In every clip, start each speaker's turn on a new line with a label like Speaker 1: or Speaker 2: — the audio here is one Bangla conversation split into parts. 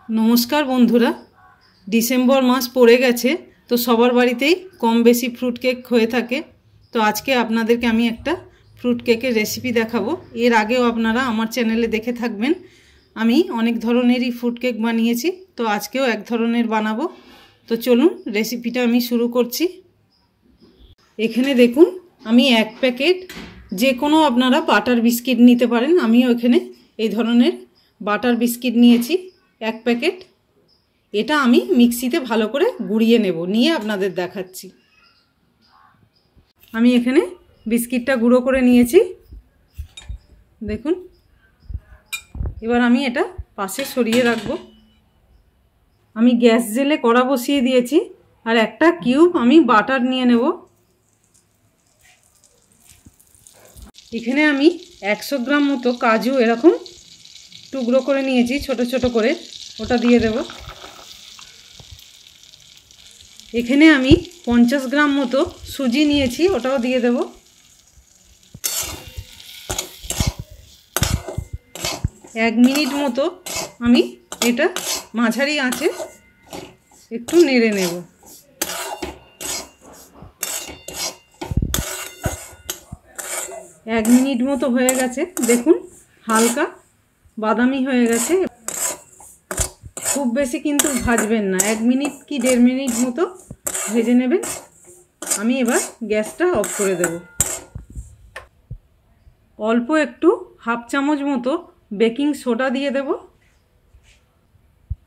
Speaker 1: नमस्कार बंधुरा डिसेम्बर मास पड़े गेছে तो सबार बाड़ीतेई कम बेशी फ्रूट केक हये थाके। तो आज के आपनादेरके आमी एकटा फ्रूट केकेर रेसिपि देखाबो। एर आगेओ आपनारा आमार चैनेले देखे थाकबेन आमी अनेक धरनेरই फ्रूट केक बानिয়েছি। तो आजकेও एक धरनेर बानाबो। तो चलुन रेसिपिटा आमी शुरू करছি। एखाने देखुन आमी एक पैकेट जे कोनो आपनारा बाटार बिस्किट निते पारेन। आमिও एखाने এই ধরনের বাটার বিস্কিট নিয়েছি एक पैकेट। এটা আমি মিক্সিতে ভালো করে গুঁড়িয়ে নেব, নিয়ে আপনাদের দেখাচ্ছি। আমি এখানে বিস্কিটটা গুঁড়ো করে নিয়েছি দেখুন। এবার আমি এটা পাশে সরিয়ে রাখব। আমি গ্যাস জেলে কড়া বসিয়ে দিয়েছি আর একটা কিউব আমি বাটার নিয়ে নেব। এখানে আমি 100 গ্রাম মতো কাজু এরকম টুকরো করে নিয়েছি ছোট ছোট করে, ওটা দিয়ে দেব। এখানে আমি 50 গ্রাম মতো সুজি নিয়েছি, ওটাও দিয়ে দেব। এক মিনিট মতো আমি এটা মাঝারি আঁচে একটু নেড়ে নেব। এক মিনিট মতো হয়ে গেছে দেখুন, হালকা বাদামি হয়ে গেছে। খুব বেশি কিন্তু ভাজবেন না, 1 মিনিট কি 1.5 মিনিট মতো ভেজে নেবেন। আমি এবার গ্যাসটা অফ করে দেব। অল্প একটু হাফ চামচ মতো বেকিং সোডা দিয়ে দেব,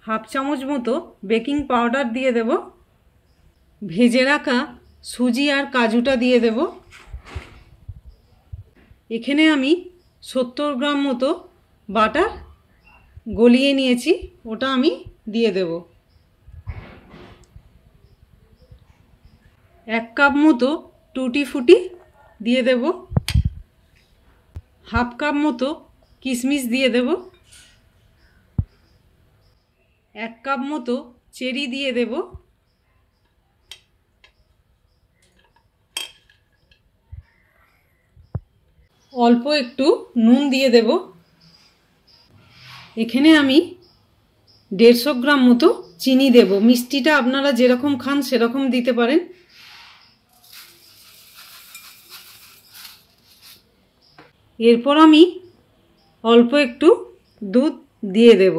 Speaker 1: হাফ চামচ মতো বেকিং পাউডার দিয়ে দেব, ভেজে রাখা সুজি আর কাজুটা দিয়ে দেব। এখানে আমি 70 গ্রাম মতো বাটার গলিয়ে নিয়েছি, ওটা আমি দিয়ে দেব। 1 কাপ মতো টুটি ফুটি দিয়ে দেব, হাফ কাপ মতো কিশমিশ দিয়ে দেব, 1 কাপ মতো চেরি দিয়ে দেব, অল্প একটু নুন দিয়ে দেব। এখানে আমি 150 গ্রাম মতো চিনি দেব। মিষ্টিটা আপনারা যেরকম খান সেরকম দিতে পারেন। এরপর আমি অল্প একটু দুধ দিয়ে দেব।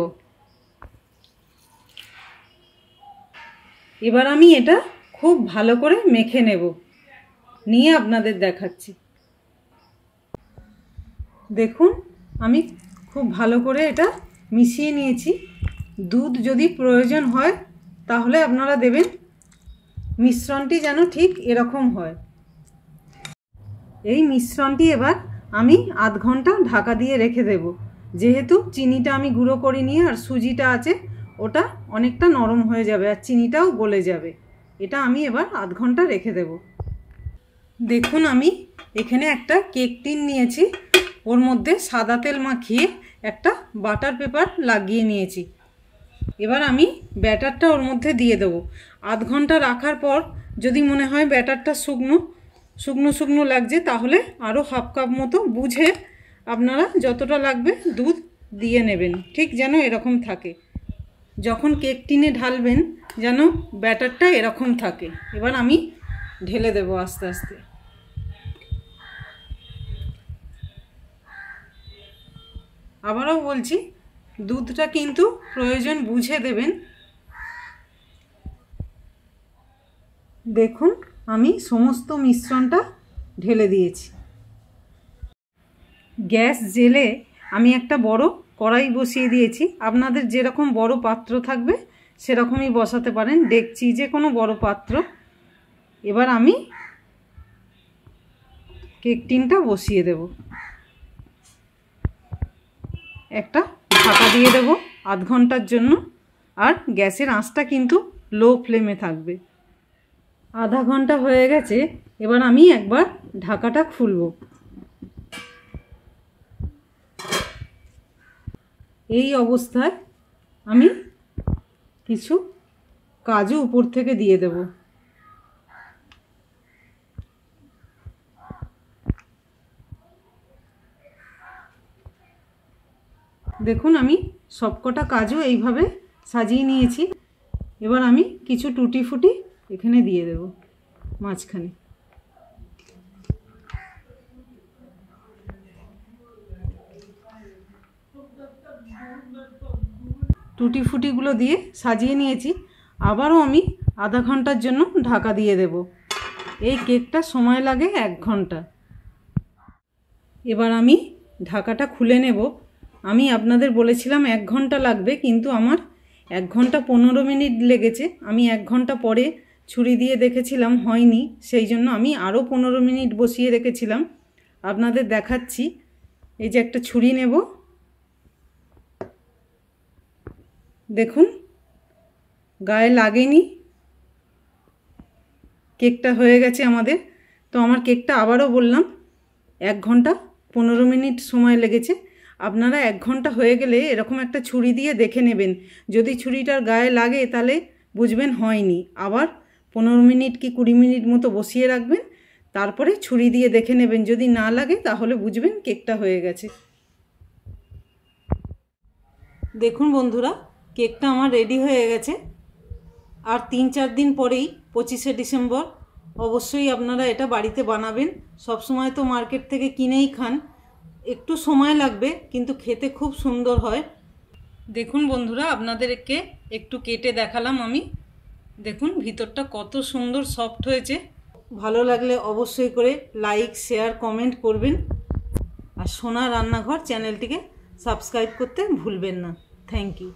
Speaker 1: এবার আমি এটা খুব ভালো করে মেখে নেব, নিয়ে আপনাদের দেখাচ্ছি। দেখুন আমি খুব ভালো করে এটা মিশিয়ে নিয়েছি। দুধ যদি প্রয়োজন হয় তাহলে আপনারা দেবেন। মিশ্রণটি যেন ঠিক এরকম হয়। এই মিশ্রণটি এবার আমি আধ ঘন্টা ঢাকা দিয়ে রেখে দেব। যেহেতু চিনিটা আমি গুঁড়ো করিনি আর সুজিটা আছে, ওটা অনেকটা নরম হয়ে যাবে আর চিনিটাও গলে যাবে। এটা আমি এবার আধ ঘন্টা রেখে দেব। দেখুন আমি এখানে একটা কেক টিন নিয়েছি, ওর মধ্যে সাদা তেল মাখিয়ে একটা বাটার পেপার লাগিয়ে নিয়েছি। এবার আমি ব্যাটারটা ওর মধ্যে দিয়ে দেব। আধ ঘন্টা রাখার পর যদি মনে হয় ব্যাটারটা শুকনো শুকনো শুকনো লাগছে, তাহলে আরও হাফ কাপ মতো বুঝে আপনারা যতটা লাগবে দুধ দিয়ে নেবেন, ঠিক যেন এরকম থাকে। যখন কেক টিনে ঢালবেন যেন ব্যাটারটা এরকম থাকে। এবার আমি ঢেলে দেব আস্তে আস্তে। আবারও বলছি, দুধটা কিন্তু প্রয়োজন বুঝে দেবেন। দেখুন আমি সমস্ত মিশ্রণটা ঢেলে দিয়েছি। গ্যাস জেলে আমি একটা বড় কড়াই বসিয়ে দিয়েছি। আপনাদের যেরকম বড় পাত্র থাকবে সেরকমই বসাতে পারেন, ডেকচি যে কোনো বড় পাত্র। এবার আমি কেক টিনটা বসিয়ে দেব। একটা ঢাকা দিয়ে দেব আধ ঘন্টার জন্য। আর গ্যাসের আঁচটা কিন্তু লো ফ্লেমে থাকবে। আধা ঘন্টা হয়ে গেছে, এবার আমি একবার ঢাকাটা খুলব। এই অবস্থায় আমি কিছু কাজু উপর থেকে দিয়ে দেব। দেখুন আমি সবকটা কাজু এইভাবে সাজিয়ে নিয়েছি। এবার আমি কিছু টুটি ফুটি এখানে দিয়ে দেব মাঝখানে। টুটি ফুটিগুলো দিয়ে সাজিয়ে নিয়েছি। আবারও আমি আধা ঘন্টার জন্য ঢাকা দিয়ে দেব। এই কেকটা সময় লাগে 1 ঘন্টা। এবার আমি ঢাকাটা খুলে নেব। আমি আপনাদের বলেছিলাম 1 ঘন্টা লাগবে, কিন্তু আমার 1 ঘন্টা 15 মিনিট লেগেছে। আমি 1 ঘন্টা পরে ছুরি দিয়ে দেখেছিলাম হয়নি, সেই জন্য আমি আরও 15 মিনিট বসিয়ে রেখেছিলাম। আপনাদের দেখাচ্ছি। এই যে একটা ছুরি নেব, দেখুন গায়ে লাগেনি, কেকটা হয়ে গেছে আমাদের। তো আমার কেকটা আবারও বললাম 1 ঘন্টা 15 মিনিট সময় লেগেছে। আপনারা 1 ঘন্টা হয়ে গেলে এরকম একটা ছুরি দিয়ে দেখে নেবেন। যদি ছুরিটার গায়ে লাগে তাহলে বুঝবেন হয়নি। আবার 15 মিনিট কি 20 মিনিট মতো বসিয়ে রাখবেন, তারপরে ছুরি দিয়ে দেখে নেবেন। যদি না লাগে তাহলে বুঝবেন কেকটা হয়ে গেছে। দেখুন বন্ধুরা, কেকটা আমার রেডি হয়ে গেছে। আর 3-4 দিন পরেই 25শে ডিসেম্বর। অবশ্যই আপনারা এটা বাড়িতে বানাবেন। সব সময় তো মার্কেট থেকে কিনেই খান, একটু সময় লাগবে কিন্তু খেতে খুব সুন্দর হয়। দেখুন বন্ধুরা, আপনাদেরকে একটু কেটে দেখালাম আমি। দেখুন ভিতরটা কত সুন্দর সফট হয়েছে। ভালো লাগলে অবশ্যই করে লাইক, শেয়ার, কমেন্ট করবেন। আর সোনা রান্নাঘর চ্যানেলটিকে সাবস্ক্রাইব করতে ভুলবেন না। Thank you.